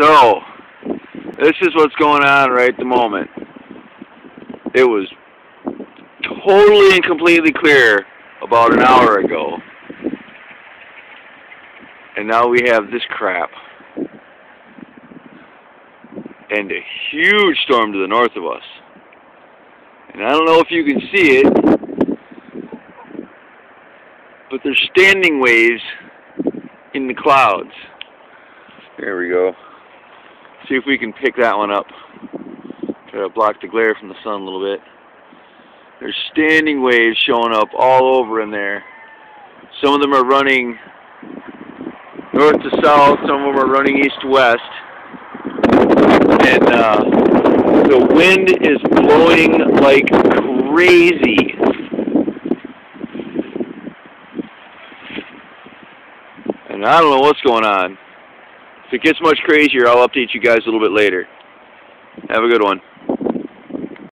So, this is what's going on right at the moment. It was totally and completely clear about an hour ago. And now we have this crap. And a huge storm to the north of us. And I don't know if you can see it, but there's standing waves in the clouds. There we go. See if we can pick that one up. Try to block the glare from the sun a little bit. There's standing waves showing up all over in there. Some of them are running north to south, some of them are running east to west. And the wind is blowing like crazy. And I don't know what's going on. If it gets much crazier, I'll update you guys a little bit later. Have a good one.